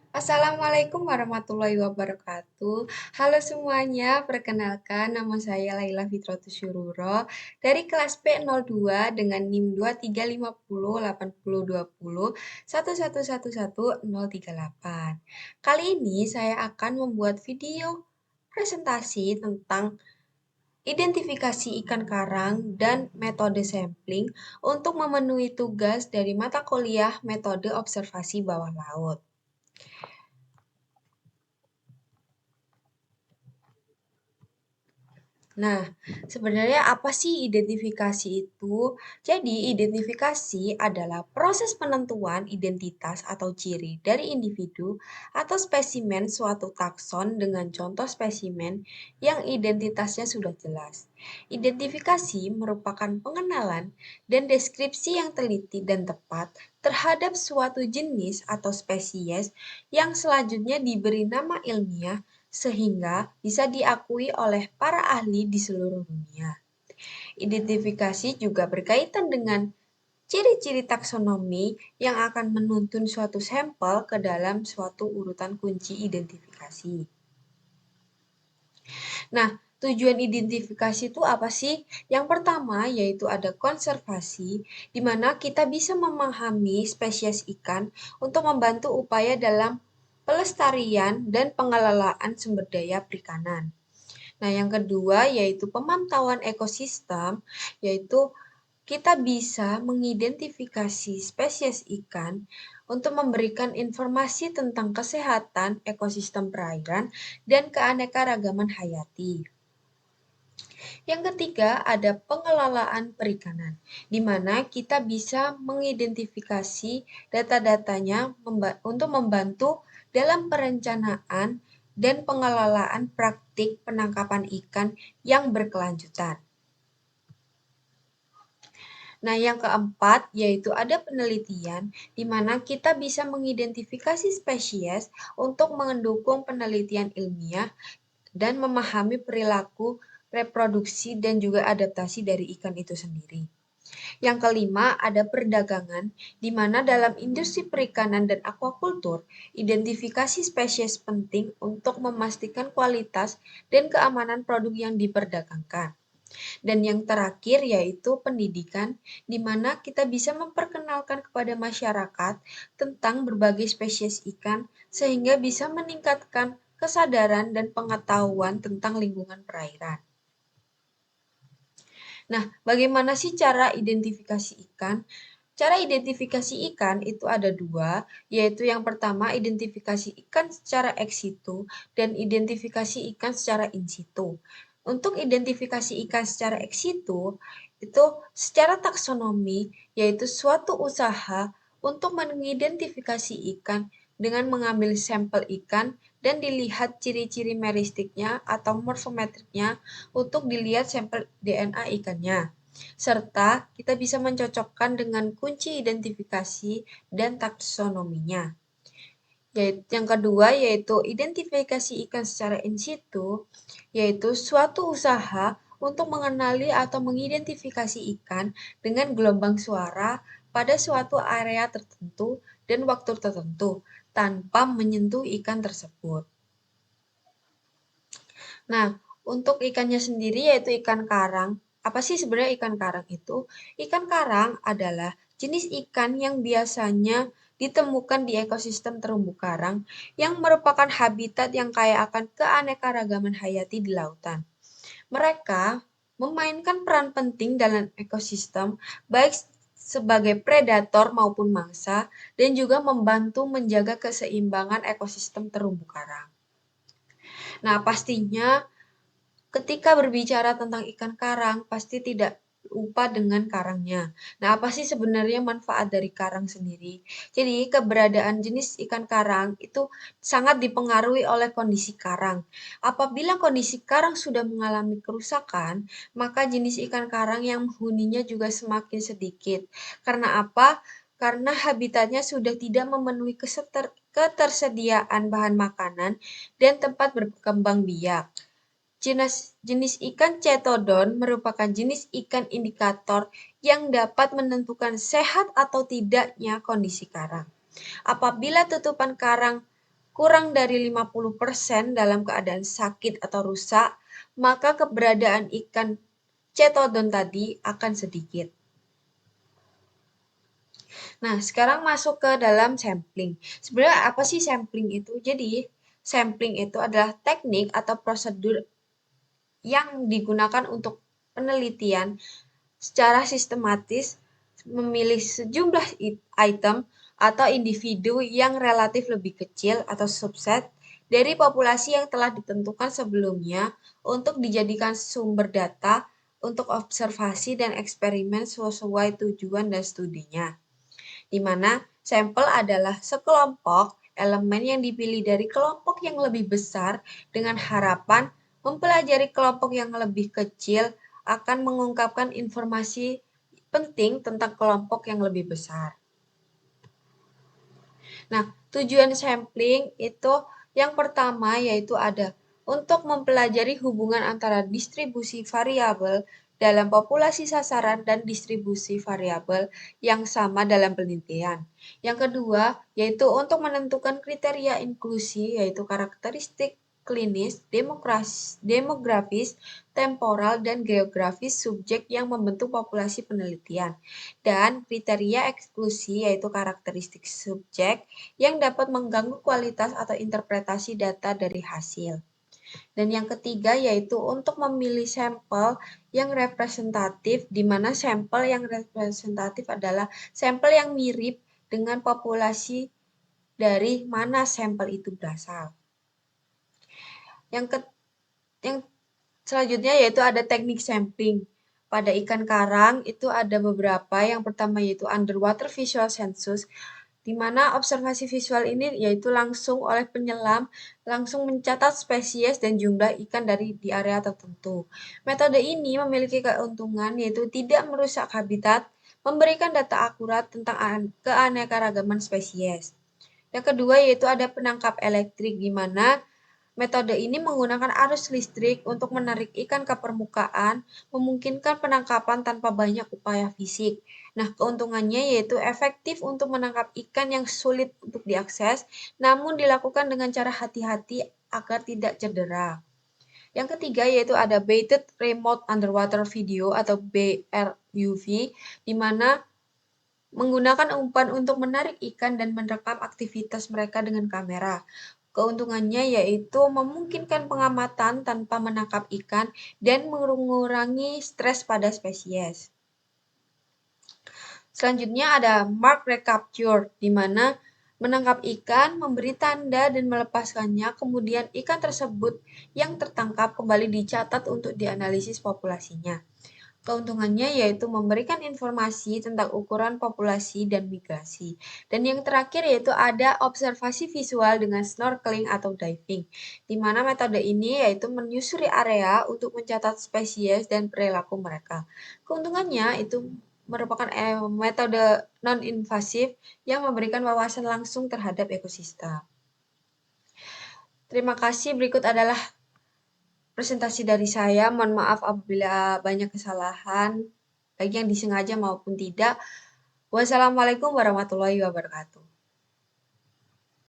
Assalamualaikum warahmatullahi wabarakatuh. Halo semuanya, perkenalkan nama saya Laila Fitrotus Syururo dari kelas P02 dengan NIM 2350802011111038. Kali ini saya akan membuat video presentasi tentang identifikasi ikan karang dan metode sampling untuk memenuhi tugas dari mata kuliah metode observasi bawah laut. Nah, sebenarnya apa sih identifikasi itu? Jadi, identifikasi adalah proses penentuan identitas atau ciri dari individu atau spesimen suatu takson dengan contoh spesimen yang identitasnya sudah jelas. Identifikasi merupakan pengenalan dan deskripsi yang teliti dan tepat terhadap suatu jenis atau spesies yang selanjutnya diberi nama ilmiah sehingga bisa diakui oleh para ahli di seluruh dunia. Identifikasi juga berkaitan dengan ciri-ciri taksonomi yang akan menuntun suatu sampel ke dalam suatu urutan kunci identifikasi. Nah, tujuan identifikasi itu apa sih? Yang pertama yaitu ada konservasi, di mana kita bisa memahami spesies ikan untuk membantu upaya dalam pelestarian dan pengelolaan sumber daya perikanan. Nah, yang kedua yaitu pemantauan ekosistem, yaitu kita bisa mengidentifikasi spesies ikan untuk memberikan informasi tentang kesehatan ekosistem perairan dan keanekaragaman hayati. Yang ketiga, ada pengelolaan perikanan, di mana kita bisa mengidentifikasi data-datanya untuk membantu dalam perencanaan dan pengelolaan praktik penangkapan ikan yang berkelanjutan. Nah, yang keempat yaitu ada penelitian di mana kita bisa mengidentifikasi spesies untuk mendukung penelitian ilmiah dan memahami perilaku reproduksi dan juga adaptasi dari ikan itu sendiri. Yang kelima, ada perdagangan, di mana dalam industri perikanan dan aquaculture, identifikasi spesies penting untuk memastikan kualitas dan keamanan produk yang diperdagangkan. Dan yang terakhir yaitu pendidikan, di mana kita bisa memperkenalkan kepada masyarakat tentang berbagai spesies ikan sehingga bisa meningkatkan kesadaran dan pengetahuan tentang lingkungan perairan. Nah, bagaimana sih cara identifikasi ikan? Cara identifikasi ikan itu ada dua, yaitu yang pertama identifikasi ikan secara ex situ dan identifikasi ikan secara in situ. Untuk identifikasi ikan secara ex situ, itu secara taksonomi, yaitu suatu usaha untuk mengidentifikasi ikan dengan mengambil sampel ikan dan dilihat ciri-ciri meristiknya atau morfometriknya untuk dilihat sampel DNA ikannya. Serta kita bisa mencocokkan dengan kunci identifikasi dan taksonominya. Yang kedua yaitu identifikasi ikan secara in situ, yaitu suatu usaha untuk mengenali atau mengidentifikasi ikan dengan gelombang suara pada suatu area tertentu dan waktu tertentu tanpa menyentuh ikan tersebut. Nah, untuk ikannya sendiri yaitu ikan karang. Apa sih sebenarnya ikan karang itu? Ikan karang adalah jenis ikan yang biasanya ditemukan di ekosistem terumbu karang yang merupakan habitat yang kaya akan keanekaragaman hayati di lautan. Mereka memainkan peran penting dalam ekosistem baik sebagai predator maupun mangsa dan juga membantu menjaga keseimbangan ekosistem terumbu karang. Nah, pastinya ketika berbicara tentang ikan karang, pasti tidak lupa dengan karangnya. Nah, apa sih sebenarnya manfaat dari karang sendiri? Jadi, keberadaan jenis ikan karang itu sangat dipengaruhi oleh kondisi karang. Apabila kondisi karang sudah mengalami kerusakan, maka jenis ikan karang yang menghuninya juga semakin sedikit. Karena apa? Karena habitatnya sudah tidak memenuhi ketersediaan bahan makanan dan tempat berkembang biak. Jenis ikan cetodon merupakan jenis ikan indikator yang dapat menentukan sehat atau tidaknya kondisi karang. Apabila tutupan karang kurang dari 50% dalam keadaan sakit atau rusak, maka keberadaan ikan cetodon tadi akan sedikit. Nah, sekarang masuk ke dalam sampling. Sebenarnya apa sih sampling itu? Jadi, sampling itu adalah teknik atau prosedur yang digunakan untuk penelitian secara sistematis memilih sejumlah item atau individu yang relatif lebih kecil atau subset dari populasi yang telah ditentukan sebelumnya untuk dijadikan sumber data untuk observasi dan eksperimen sesuai tujuan dan studinya, di mana sampel adalah sekelompok elemen yang dipilih dari kelompok yang lebih besar dengan harapan mempelajari kelompok yang lebih kecil akan mengungkapkan informasi penting tentang kelompok yang lebih besar. Nah, tujuan sampling itu yang pertama yaitu ada untuk mempelajari hubungan antara distribusi variabel dalam populasi sasaran dan distribusi variabel yang sama dalam penelitian. Yang kedua, yaitu untuk menentukan kriteria inklusi, yaitu karakteristik klinis, demografis, temporal, dan geografis subjek yang membentuk populasi penelitian. Dan kriteria eksklusi, yaitu karakteristik subjek yang dapat mengganggu kualitas atau interpretasi data dari hasil. Dan yang ketiga yaitu untuk memilih sampel yang representatif, di mana sampel yang representatif adalah sampel yang mirip dengan populasi dari mana sampel itu berasal. Yang selanjutnya yaitu ada teknik sampling. Pada ikan karang itu ada beberapa. Yang pertama yaitu underwater visual census, di mana observasi visual ini yaitu langsung oleh penyelam langsung mencatat spesies dan jumlah ikan dari di area tertentu. Metode ini memiliki keuntungan yaitu tidak merusak habitat, memberikan data akurat tentang keanekaragaman spesies. Yang kedua yaitu ada penangkap elektrik, di mana metode ini menggunakan arus listrik untuk menarik ikan ke permukaan, memungkinkan penangkapan tanpa banyak upaya fisik. Nah, keuntungannya yaitu efektif untuk menangkap ikan yang sulit untuk diakses, namun dilakukan dengan cara hati-hati agar tidak cedera. Yang ketiga yaitu ada Baited Remote Underwater Video atau BRUV, di mana menggunakan umpan untuk menarik ikan dan merekam aktivitas mereka dengan kamera. Keuntungannya yaitu memungkinkan pengamatan tanpa menangkap ikan dan mengurangi stres pada spesies. Selanjutnya ada mark recapture, di mana menangkap ikan, memberi tanda dan melepaskannya, kemudian ikan tersebut yang tertangkap kembali dicatat untuk dianalisis populasinya. Keuntungannya yaitu memberikan informasi tentang ukuran populasi dan migrasi. Dan yang terakhir yaitu ada observasi visual dengan snorkeling atau diving, di mana metode ini yaitu menyusuri area untuk mencatat spesies dan perilaku mereka. Keuntungannya itu merupakan metode non-invasif yang memberikan wawasan langsung terhadap ekosistem. Terima kasih, berikut adalah presentasi dari saya. Mohon maaf apabila banyak kesalahan, baik yang disengaja maupun tidak. Wassalamualaikum warahmatullahi wabarakatuh.